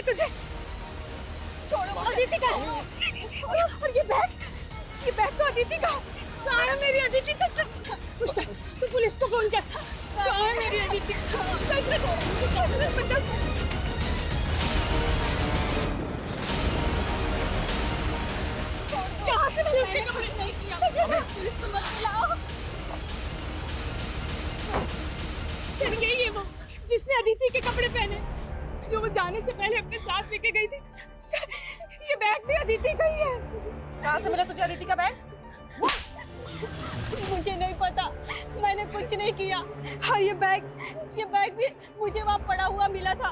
मैंने तुझे। छोड़ो, अदिति का। और ये बैग तो अदिति का। कहाँ है मेरी अदिति? कुछ कर, तू पुलिस को फोन कर। कहाँ है मेरी अदिति? कहाँ से मैंने उसके कपड़े नहीं किया? पुलिस को मत बुलाओ। फिर यही है वो जिसने अदिति के कपड़े पहने, जो वो जाने से पहले अपने साथ लेके गई थी। ये बैग भी अदिति का ही है। कहाँ से मिला तुझे अदिति का बैग? मुझे नहीं पता, मैंने कुछ नहीं किया। हाँ ये बैग भी मुझे वहाँ पड़ा हुआ मिला था।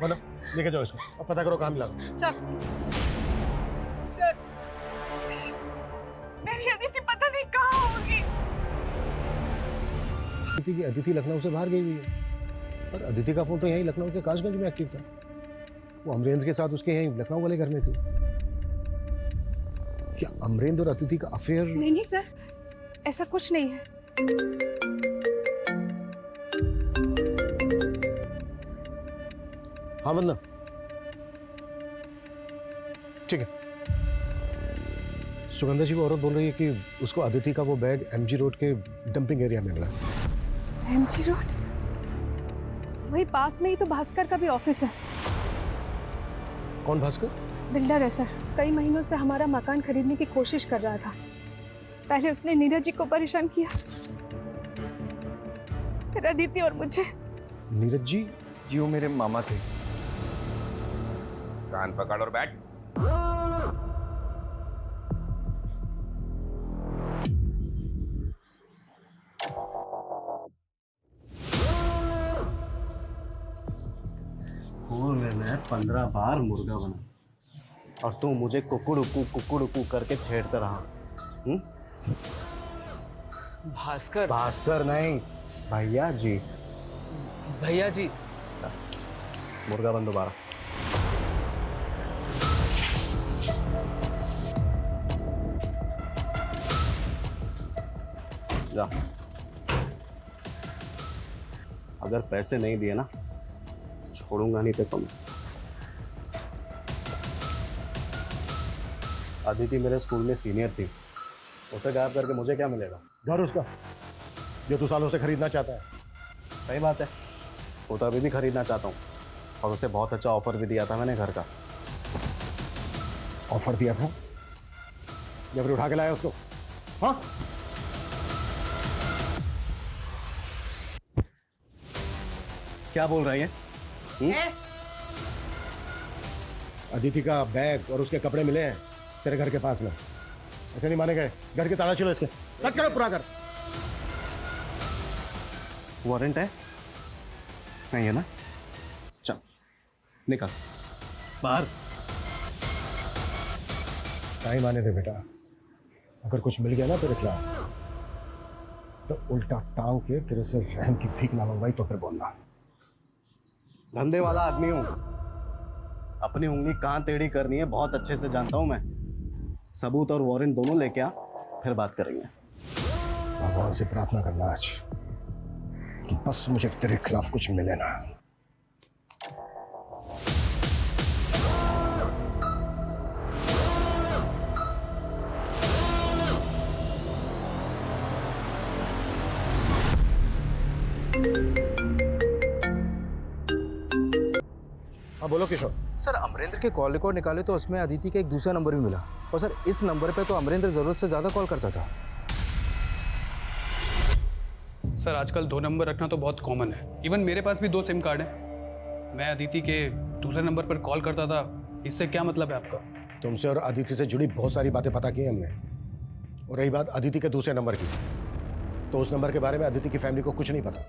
मतलब लेके जाओ इसको, अब पता करो कहाँ मिला। चल। सर, मेरी अदिति पता नहीं कहाँ होगी। अदिति लखनऊ से बाहर गई हुई है, पर अदिति का फोन तो यहीं लखनऊ के कासगंज में एक्टिव था। वो अमरेंद्र के साथ उसके यहीं लखनऊ वाले घर में थी। क्या अमरेंद्र और अदिति का अफेयर? नहीं सर, ऐसा कुछ नहीं है। हाँ वंदना, ठीक है। सुगंधा जी, वो औरत बोल रही है कि उसको अदिति का वो बैग एमजी रोड के डंपिंग एरिया में मिला। MG road? वही पास में ही तो भास्कर का भी ऑफिस है। कौन भास्कर? बिल्डर है सर, कई महीनों से हमारा मकान खरीदने की कोशिश कर रहा था। पहले उसने नीरज जी को परेशान किया, फिर अदिति और मुझे। नीरज जी? जी वो मेरे मामा थे। कान पकड़ और बैठ। स्कूल में मैं 15 बार मुर्गा बना और तू मुझे कुकुड़ करके छेड़ता रहा। भास्कर। भास्कर नहीं, भैया जी। भैया जी। मुर्गा बन दोबारा। जा। अगर पैसे नहीं दिए ना, छोड़ूंगा नहीं तो तुम। अदिति मेरे स्कूल में सीनियर थी, उसे गायब करके मुझे क्या मिलेगा? घर उसका जो तू सालों से खरीदना चाहता है। सही बात है, वो तो अभी भी खरीदना चाहता हूँ और उसे बहुत अच्छा ऑफर भी दिया था मैंने घर का। ऑफर दिया था या फिर उठा के लाया उसको? हाँ, क्या बोल रही है? अदिति का बैग और उसके कपड़े मिले हैं तेरे घर के पास में। ऐसे नहीं माने गए। घर के ताला छिलो इसके। कट करो पूरा घर। वारंट है? नहीं है ना? चल निकल बाहर। नहीं माने थे बेटा। अगर कुछ मिल गया ना तेरे खिलाफ तो उल्टा टांग के तेरे से रहम की भीख ना मंगवाई तो फिर बोलना। धंधे वाला आदमी हूं, अपनी उंगली कहां टेढ़ी करनी है बहुत अच्छे से जानता हूं मैं। सबूत और वारंट दोनों लेके आ, फिर बात करेंगे। भगवान से प्रार्थना करना आज कि बस मुझे तेरे खिलाफ कुछ मिले ना। हाँ बोलो किशोर। सर अमरेंद्र के कॉल रिकॉर्ड निकाले तो उसमें अदिति का एक दूसरा नंबर भी मिला और सर इस नंबर पे तो अमरेंद्र जरूरत से ज़्यादा कॉल करता था। सर आजकल 2 नंबर रखना तो बहुत कॉमन है। इवन मेरे पास भी 2 सिम कार्ड हैं। मैं अदिति के दूसरे नंबर पर कॉल करता था। इससे क्या मतलब है आपका? तुमसे और अदिति से जुड़ी बहुत सारी बातें पता की हमने। और रही बात अदिति के दूसरे नंबर की, तो उस नंबर के बारे में अदिति की फैमिली को कुछ नहीं पता।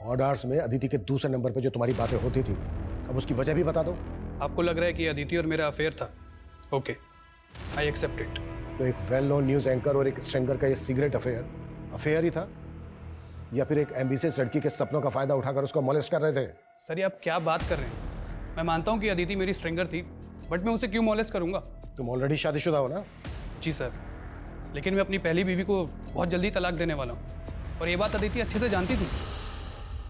ऑड आवर्स में अदिति के दूसरे नंबर पर जो तुम्हारी बातें होती थी, अब उसकी वजह भी बता दो। आपको लग रहा है कि अदिति और मेरा अफेयर था? Okay, I accept it. तो एक वेल नोन न्यूज एंकर और एक स्ट्रिंगर का ये सीक्रेट अफेयर ही था, या फिर एक एम्बिशियस लड़की के सपनों का फायदा उठाकर उसको मोलेस्ट कर रहे थे? सर ये आप क्या बात कर रहे हैं? मैं मानता हूँ कि अदिति मेरी स्ट्रिंगर थी, बट मैं उसे क्यों मोलेस्ट करूँगा? तुम ऑलरेडी शादीशुदा हो ना? जी सर, लेकिन मैं अपनी पहली बीवी को बहुत जल्दी तलाक देने वाला हूँ, और ये बात अदिति अच्छे से जानती थी।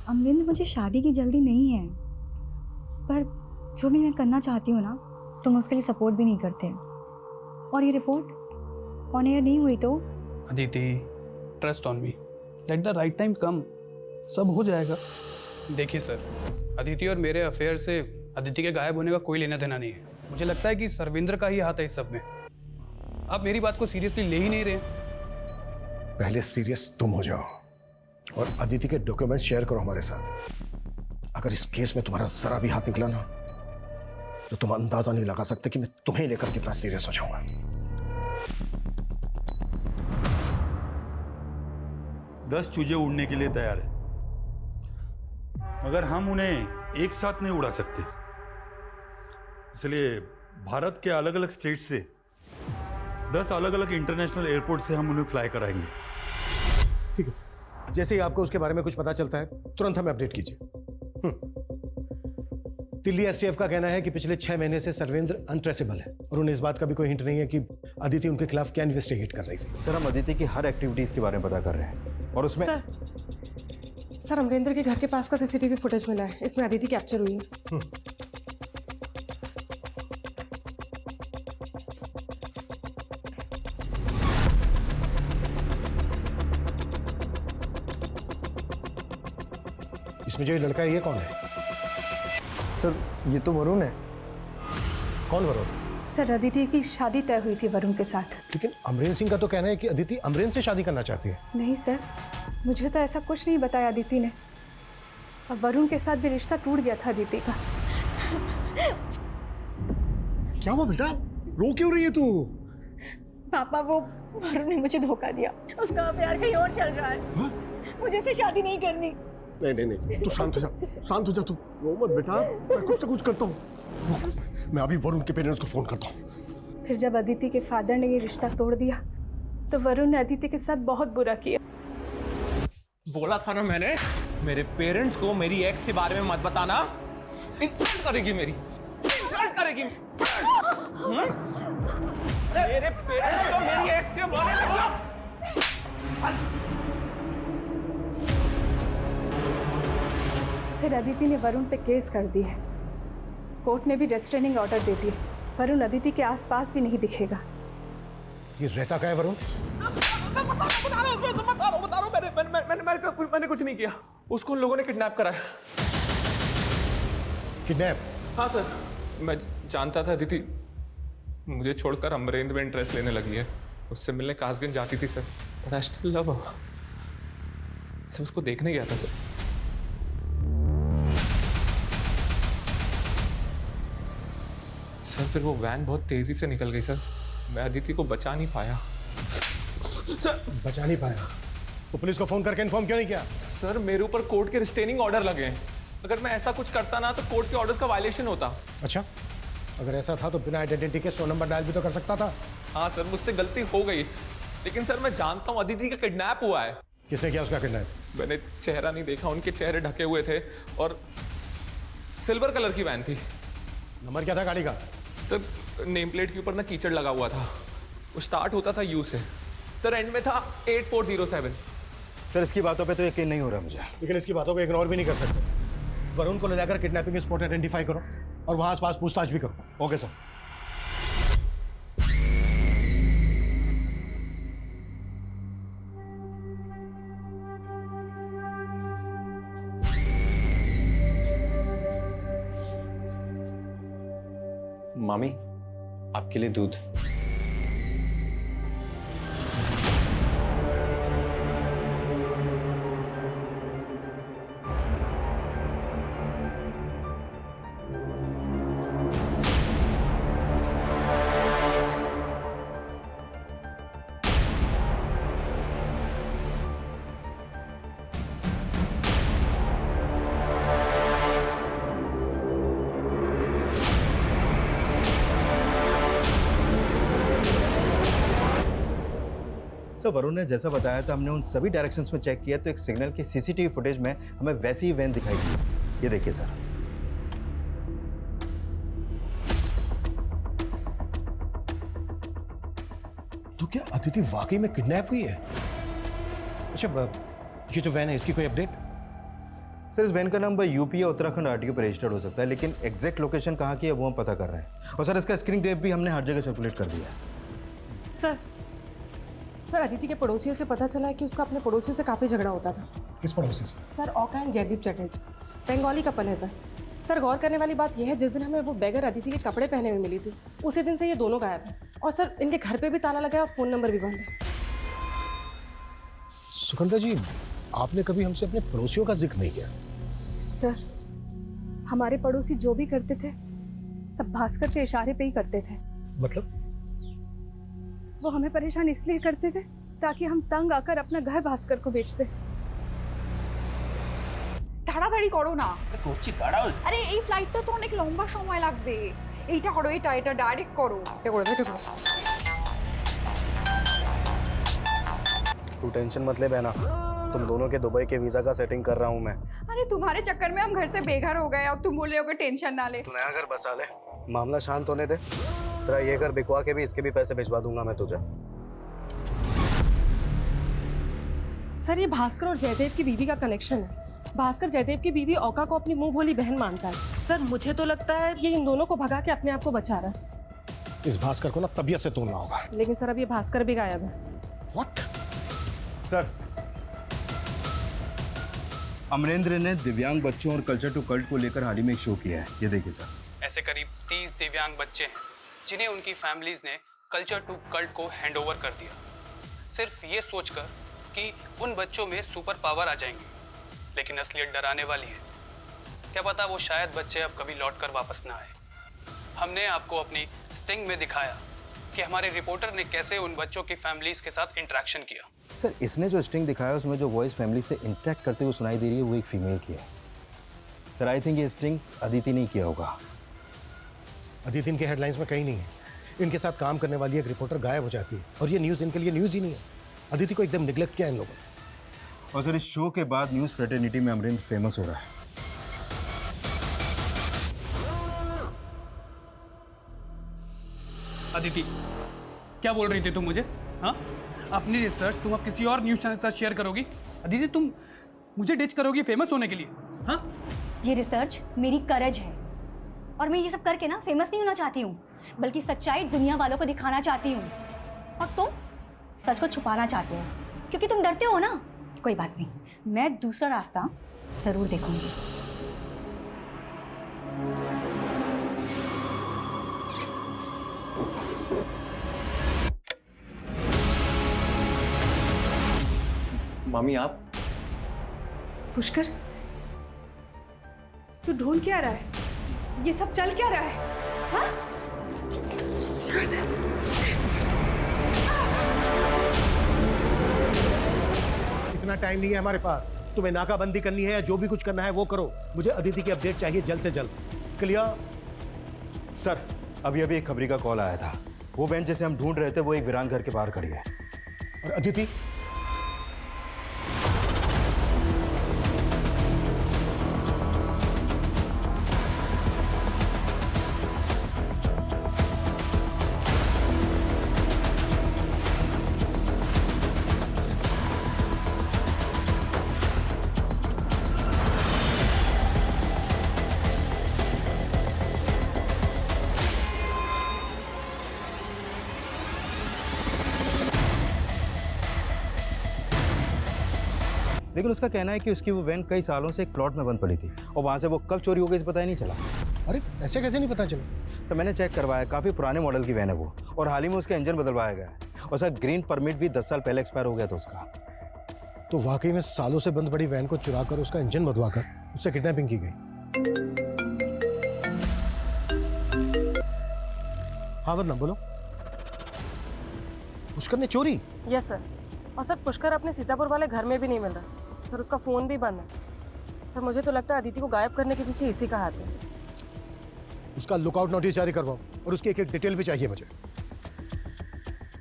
अमरेंद्र, मुझे शादी की जल्दी नहीं है, पर जो भी मैं करना चाहती हूँ ना, तुम उसके लिए सपोर्ट भी नहीं करते। और ये रिपोर्ट ऑन एयर नहीं हुई तो? Aditi, trust on me, let the right time come, सब हो जाएगा। देखिए सर, अदिति और मेरे अफेयर से अदिति के गायब होने का कोई लेना देना नहीं है। मुझे लगता है कि सर्वेंद्र का ही हाथ है इस सब में। आप मेरी बात को सीरियसली ले ही नहीं रहे। पहले सीरियस तुम हो जाओ और अदिति के डॉक्यूमेंट शेयर करो हमारे साथ। अगर इस केस में तुम्हारा जरा भी हाथ निकला ना, तो तुम अंदाजा नहीं लगा सकते कि मैं तुम्हें लेकर कितना सीरियस हो जाऊंगा। 10 चूजे उड़ने के लिए तैयार है, मगर हम उन्हें एक साथ नहीं उड़ा सकते। इसलिए भारत के अलग अलग स्टेट से 10 अलग अलग इंटरनेशनल एयरपोर्ट से हम उन्हें फ्लाई कराएंगे। ठीक है, जैसे ही आपको उसके बारे में कुछ पता चलता है तुरंत हमें अपडेट कीजिए। दिल्ली एसटीएफ का कहना है कि पिछले 6 महीने से सर्वेंद्र अनट्रेसेबल है और उन्हें इस बात का भी कोई हिंट नहीं है कि अदिति उनके खिलाफ क्या इन्वेस्टिगेट कर रही थी। सर, हम अदिति की हर एक्टिविटीज के बारे में पता कर रहे हैं और उसमें सर अमरेंद्र के घर के पास का सीसीटीवी फुटेज मिला है, इसमें अदिति कैप्चर हुई है। इसमें जो ये लड़का है ये कौन है? सर, ये तो वरुण है। कौन वरुण? सर, अदिति की शादी तय हुई थी वरुण के साथ। लेकिन अमरेंद्र सिंह का तो कहना है कि अदिति अमरेंद्र से शादी करना चाहती है। नहीं सर, मुझे तो ऐसा कुछ नहीं बताया अदिति ने। और वरुण के साथ भी रिश्ता टूट गया था अदिति का। क्या हुआ बेटा, रो क्यों रही है तू? पापा, वो वरुण ने मुझे धोखा दिया। उसका अफेयर कहीं और चल रहा है। हाँ? मुझे उससे शादी नहीं करनी। नहीं, तू शांत हो जा, शांत हो जा तू। रो मत बेटा, मैं कुछ ना कुछ करता हूँ। मैं अभी वरुण के पेरेंट्स को फोन करता हूँ। फिर जब अदिति के फादर ने ये रिश्ता तोड़ दिया तो वरुण ने अदिति के साथ बहुत बुरा किया। बोला था ना मैंने, मेरे पेरेंट्स को मेरी एक्स के बारे में मत बताना। इंसल्ट करेगी मेरी, इंसल्ट करेगी। मेरे पेरेंट्स को मेरी एक्स के बारे में फिर अदिति ने वरुण पे केस कर दी है। कोर्ट ने भी रेस्ट्रेनिंग ऑर्डर दे दिया। वरुण अदिति के आसपास भी नहीं दिखेगा। ये रहता क्या है वरुण? बता रहा हूँ, मैंने कुछ नहीं किया। उसको उन लोगों ने किडनैप करा है। किडनैप? हाँ सर, मैं जानता था अदिति मुझे छोड़कर अमरेंद्र में इंटरेस्ट लेने लगी है। उससे मिलने कासगंज जाती थी sir, but I still love her. Sir, उसको देखने गया था सर। सर, फिर वो वैन बहुत तेजी से निकल गई सर। मैं अदिति को बचा नहीं पाया। सर, बचा नहीं पाया तो पुलिस को फोन करके इन्फॉर्म क्यों नहीं किया? सर, मेरे ऊपर कोर्ट के रिस्ट्रेनिंग ऑर्डर लगे हैं। अगर मैं ऐसा कुछ करता ना तो कोर्ट के ऑर्डर्स का वायलेशन होता। अच्छा, अगर ऐसा था तो बिना आइडेंटिटी के 100 नंबर डायल भी तो कर सकता था। हाँ सर, मुझसे गलती हो गई, लेकिन सर मैं जानता हूँ अदिति का किडनैप हुआ है। किसने किया उसका किडनैप? मैंने चेहरा नहीं देखा, उनके चेहरे ढके हुए थे और सिल्वर कलर की वैन थी। नंबर क्या था गाड़ी का? सर, नेम प्लेट के ऊपर ना कीचड़ लगा हुआ था। वो स्टार्ट होता था यू से, सर एंड में था 8407। सर, इसकी बातों पे तो यकीन नहीं हो रहा मुझे। लेकिन इसकी बातों को इग्नोर भी नहीं कर सकते। वरुण को ले जाकर किडनैपिंग स्पॉट आइडेंटिफाई करो और वहां आसपास पूछताछ भी करो। Okay sir. मामी, आपके लिए दूध। सर, वरुण ने जैसा बताया था, हमने उन सभी डायरेक्शंस में चेक किया तो एक सिग्नल की सीसीटीवी फुटेज में हमें वैसी ही वैन दिखाई दी। ये देखिए सर। तो क्या अदिति वाकई में किडनैप हुई है? अच्छा, ये जो वैन है इसकी कोई अपडेट? सर इस वैन का नंबर यूपी या उत्तराखंड आरटीओ पर रजिस्टर्ड हो सकता है, लेकिन एग्जैक्ट लोकेशन कहाँ की है वो हम पता कर रहे हैं। और सर इसका स्क्रीन टेप भी हमने हर जगह सर्कुलेट कर दिया है। सर अदिति के पड़ोसियों से पता चला है कि उसका अपने पड़ोसियों से काफ़ी झगड़ा होता था। किस पड़ोसी से? सर औका एंड जयदीप चटर्जी, बंगाली कपल है सर। सर गौर करने वाली बात यह है, जिस दिन हमें वो बैगर अदिति के कपड़े पहने हुए मिली थी, उसी दिन से ये दोनों गायब हैं। और सर इनके घर पे भी ताला लगा है और फ़ोन नंबर भी बंद है। सुगंधा जी, आपने कभी हमसे अपने पड़ोसियों का जिक्र नहीं किया। सर हमारे पड़ोसी जो भी करते थे सब भास्कर के इशारे पे ही करते थे। मतलब? वो हमें परेशान इसलिए करते थे ताकि हम तंग आकर अपना घर भास्कर को बेचते। তাড়াতাড়ি করো না। করছি দাঁড়াও। আরে এই ফ্লাইটটা তো অনেক লম্বা সময় লাগবে। এইটা করো, এটা ডাইরেক্ট করো। तू टेंशन मत ले बहना, तुम दोनों के दुबई के वीजा का सेटिंग कर रहा हूँ मैं। अरे तुम्हारे चक्कर में हम घर से बेघर हो गए और तुम बोल रहे हो कि टेंशन ना ले। तू नया घर बसा ले, मामला शांत होने दे। तेरा ये घर बिकवा के भी इसके भी पैसे भिजवा दूंगा मैं तुझे। सर ये भास्कर और जयदेव की बीवी का कनेक्शन है। भास्कर जयदेव की बीवी औका को अपनी मुंह भोली बहन मानता है। सर मुझे तो लगता है ये इन दोनों को भगा के अपने आप को बचा रहा है। इस भास्कर को ना तबीयत से तोड़ना होगा। लेकिन सर अब ये भास्कर भी गायब है। What? सर अमरेंद्र ने दिव्यांग बच्चों और कल्चर टू कल्ट को लेकर हाल ही में एक शो किया है, ये देखिए सर। ऐसे करीब 30 दिव्यांग बच्चे हैं जिन्हें उनकी फैमिलीज ने कल्चर टू कल्ट को हैंडओवर कर दिया, सिर्फ ये सोचकर कि उन बच्चों में सुपर पावर आ जाएंगे। लेकिन असलियत डराने वाली है। क्या पता वो शायद बच्चे अब कभी लौटकर वापस ना आए। हमने आपको अपनी स्टिंग में दिखाया कि हमारे रिपोर्टर ने कैसे उन बच्चों की फैमिलीज के साथ इंटरेक्शन किया। सर इसने जो स्ट्रिंग दिखाया उसमें जो वॉइस फैमिली से इंटरेक्ट करते हुए सुनाई दे रही है वो एक फीमेल की है। सर आई थिंक ये स्ट्रिंग अदिति नहीं किया होगा। अदिति इनके हेडलाइंस में कहीं नहीं है। इनके साथ काम करने वाली एक रिपोर्टर गायब हो जाती है और ये न्यूज़ इनके लिए न्यूज़ ही नहीं है। अदिति को एकदम निगलेक्ट किया इन लोगों ने। और सर इस शो के बाद न्यूज़ फ्रेटर्निटी में अमरेंद्र फेमस हो रहा है। अदिति क्या बोल रही थी तुम मुझे? हाँ, अपनी रिसर्च तुम अब किसी और न्यूज़ चैनल के साथ शेयर करोगी? अदिति तुम मुझे डिच करोगी फेमस होने के लिए? हाँ, ये रिसर्च मेरी करज है और मैं ये सब करके ना फेमस नहीं होना चाहती हूँ, बल्कि सच्चाई दुनिया वालों को दिखाना चाहती हूँ। और तुम सच को छुपाना चाहते हो क्योंकि तुम डरते हो ना। कोई बात नहीं, मैं दूसरा रास्ता जरूर देखूंगी। मामी आप? पुष्कर तू ढूंढ क्या रहा है? ये सब चल क्या रहा है? हाँ? इतना टाइम नहीं है हमारे पास। तुम्हें नाकाबंदी करनी है या जो भी कुछ करना है वो करो। मुझे अदिति की अपडेट चाहिए जल्द से जल्द। क्लियर? सर अभी एक खबरी का कॉल आया था। वो वैन जिसे हम ढूंढ रहे थे वो एक वीरान घर के बाहर खड़ी है। और अदिति? लेकिन उसका कहना है कि उसकी वो वैन कई सालों से एक प्लॉट में बंद पड़ी थी और वहाँ से वो कब चोरी हो गई इसे पता ही नहीं चला। अरे ऐसे कैसे नहीं पता चला? तो मैंने चेक करवाया, काफ़ी पुराने मॉडल की वैन है वो और हाल ही में उसका इंजन बदलवाया गया है। और सर ग्रीन परमिट भी 10 साल पहले एक्सपायर हो गया था उसका। तो वाकई में सालों से बंद पड़ी वैन को चुरा कर उसका इंजन बदलवाकर उससे किडनैपिंग की गई। हाँ वरना बोलो। पुष्कर ने चोरी? Yes sir. और सर पुष्कर अपने सीतापुर वाले घर में भी नहीं मिल रहा सर, उसका फ़ोन भी बंद है। सर मुझे तो लगता है अदिति को गायब करने के पीछे इसी का हाथ है। उसका लुकआउट नोटिस जारी करवाओ और उसकी एक डिटेल भी चाहिए मुझे।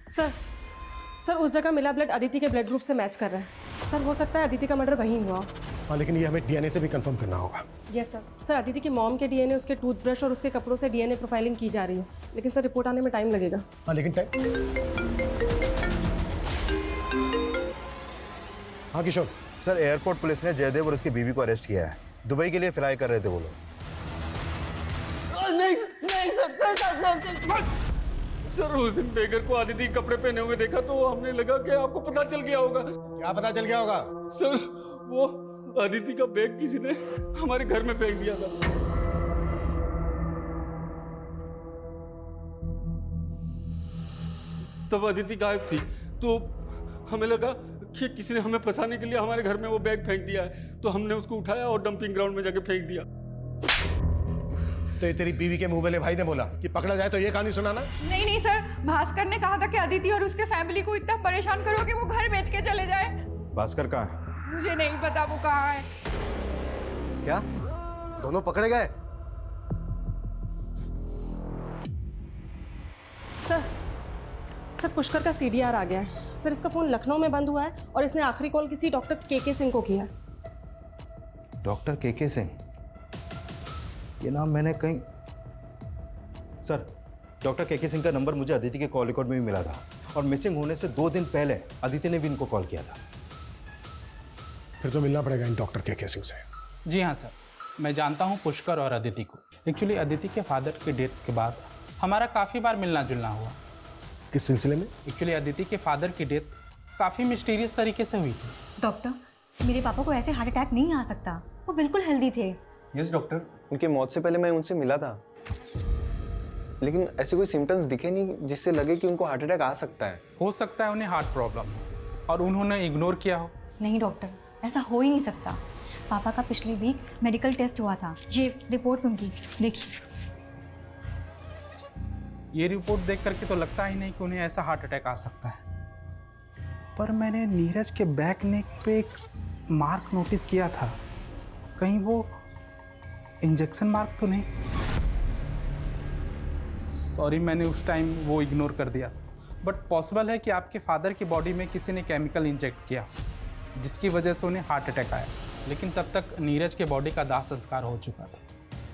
सर उस जगह मिला ब्लड अदिति के ब्लड ग्रुप से मैच कर रहा है। सर हो सकता है अदिति का मर्डर वहीं हुआ। हाँ लेकिन ये हमें डीएनए से भी कंफर्म करना होगा। Yes sir. सर अदिति की मॉम के डीएनए, उसके टूथब्रश और उसके कपड़ों से डीएनए प्रोफाइलिंग की जा रही है, लेकिन सर रिपोर्ट आने में टाइम लगेगा। हाँ लेकिन टाइम। हाँ किशोर, सर एयरपोर्ट पुलिस ने जयदेव और उसकी बीवी को अरेस्ट किया है। दुबई के लिए फ्लाई कर रहे थे वो लोग। नहीं नहीं सर उस दिन बेगर को आदिति कपड़े पहने हुए देखा तो हमने लगा कि आपको पता चल गया होगा। क्या पता चल गया होगा? सर वो आदिति का बैग किसी ने हमारे घर में फेंक दिया था। तब आदिति गायब थी तो हमें लगा कि किसी ने हमें फंसाने के लिए हमारे घर में वो बैग फेंक दिया है, तो हमने उसको उठाया और डंपिंग ग्राउंड में जाके फेंक दिया। तो ये तेरी बीवी के मुंह वाले भाई ने बोला कि पकड़ा जाए तो ये कहानी सुनाना? नहीं नहीं सर, भास्कर ने कहा था कि अदिति और उसके फैमिली को इतना परेशान करो कि वो घर बेच के चले जाए। भास्कर कहाँ है? मुझे नहीं पता वो कहाँ है। क्या दोनों पकड़े गए? सर पुष्कर का CDR आ गया है। सर इसका फोन लखनऊ में बंद हुआ है और इसने आखिरी कॉल किसी डॉक्टर KK सिंह को किया। Doctor KK Singh? ये नाम मैंने कहीं। सर डॉक्टर KK सिंह का नंबर मुझे अदिति के कॉल रिकॉर्ड में भी मिला था और मिसिंग होने से 2 दिन पहले अदिति ने भी इनको कॉल किया था। फिर तो मिलना पड़ेगा इन डॉक्टर KK सिंह से। जी हाँ सर, मैं जानता हूँ पुष्कर और अदिति को। एक्चुअली अदिति के फादर की डेथ के बाद हमारा काफ़ी बार मिलना जुलना हुआ। किस सिलसिले में? एक्चुअली अदिति के फादर की डेथ काफ़ी मिस्टीरियस तरीके से हुई थी। डॉक्टर, मेरे पापा को ऐसे हार्ट अटैक नहीं आ सकता, वो बिल्कुल हेल्दी थे। यस डॉक्टर, उनकी मौत से पहले मैं उनसे मिला था, लेकिन ऐसे कोई सिम्टम्स दिखे नहीं जिससे लगे कि उनको हार्ट अटैक आ सकता है। हो सकता है उन्हें हार्ट प्रॉब्लम हो और उन्होंने इग्नोर किया हो। नहीं डॉक्टर, ऐसा हो ही नहीं सकता। पापा का पिछले वीक मेडिकल टेस्ट हुआ था, ये रिपोर्ट्स उनकी देखिए। ये रिपोर्ट देख करके तो लगता ही नहीं कि उन्हें ऐसा हार्ट अटैक आ सकता है। पर मैंने नीरज के बैक नेक पे एक मार्क नोटिस किया था, कहीं वो इंजेक्शन मार्क तो नहीं? सॉरी, मैंने उस टाइम वो इग्नोर कर दिया। बट पॉसिबल है कि आपके फादर की बॉडी में किसी ने केमिकल इंजेक्ट किया जिसकी वजह से उन्हें हार्ट अटैक आया, लेकिन तब तक नीरज के बॉडी का दाह संस्कार हो चुका था।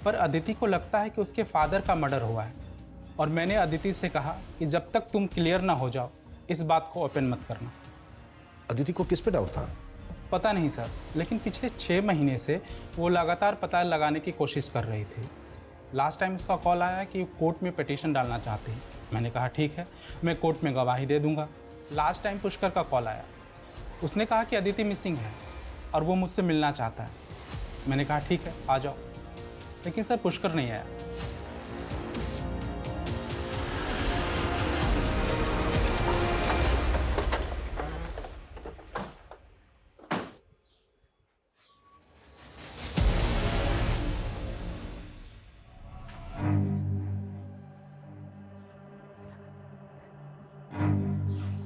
पर अदिति को लगता है कि उसके फादर का मर्डर हुआ है और मैंने अदिति से कहा कि जब तक तुम क्लियर ना हो जाओ इस बात को ओपन मत करना। अदिति को किस पे डाउट था? पता नहीं सर, लेकिन पिछले 6 महीने से वो लगातार पता लगाने की कोशिश कर रही थी। लास्ट टाइम उसका कॉल आया कि वो कोर्ट में पिटीशन डालना चाहती है। मैंने कहा ठीक है, मैं कोर्ट में गवाही दे दूंगा। लास्ट टाइम पुष्कर का कॉल आया, उसने कहा कि अदिति मिसिंग है और वो मुझसे मिलना चाहता है। मैंने कहा ठीक है आ जाओ, लेकिन सर पुष्कर नहीं आया।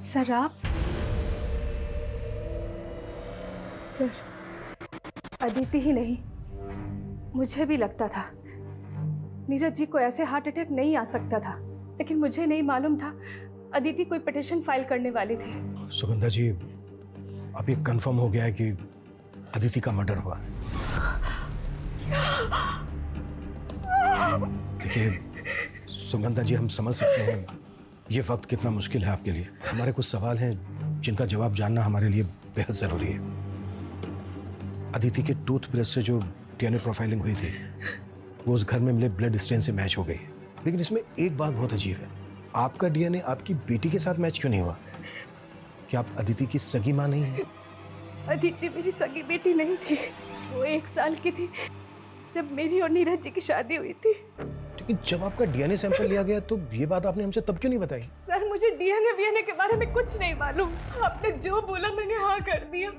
सर आप? सर अदिति ही नहीं, मुझे भी लगता था नीरज जी को ऐसे हार्ट अटैक नहीं आ सकता था, लेकिन मुझे नहीं मालूम था अदिति कोई पिटीशन फाइल करने वाली थी। सुगंधा जी, अब ये कंफर्म हो गया है कि अदिति का मर्डर हुआ है। देखिए सुगंधा जी, हम समझ सकते हैं ये वक्त कितना मुश्किल है आपके लिए। हमारे कुछ सवाल हैं जिनका जवाब जानना हमारे लिए बेहद ज़रूरी है। अदिति के टूथब्रश से जो DNA प्रोफाइलिंग हुई थी वो उस घर में मिले ब्लड स्टेन से मैच हो गई, लेकिन इसमें एक बात बहुत अजीब है, आपका DNA आपकी बेटी के साथ मैच क्यों नहीं हुआ? क्या आप अदिति की सगी माँ नहीं है? अदिति मेरी सगी बेटी नहीं थी, वो 1 साल की थी जब मेरी और नीरज जी की शादी हुई थी। लेकिन जब आपका DNA सैंपल लिया गया तो ये बात आपने हमसे तब क्यों नहीं बताई? सर मुझे DNA के बारे में कुछ नहीं मालूम, आपने जो बोला मैंने हाँ कर दिया।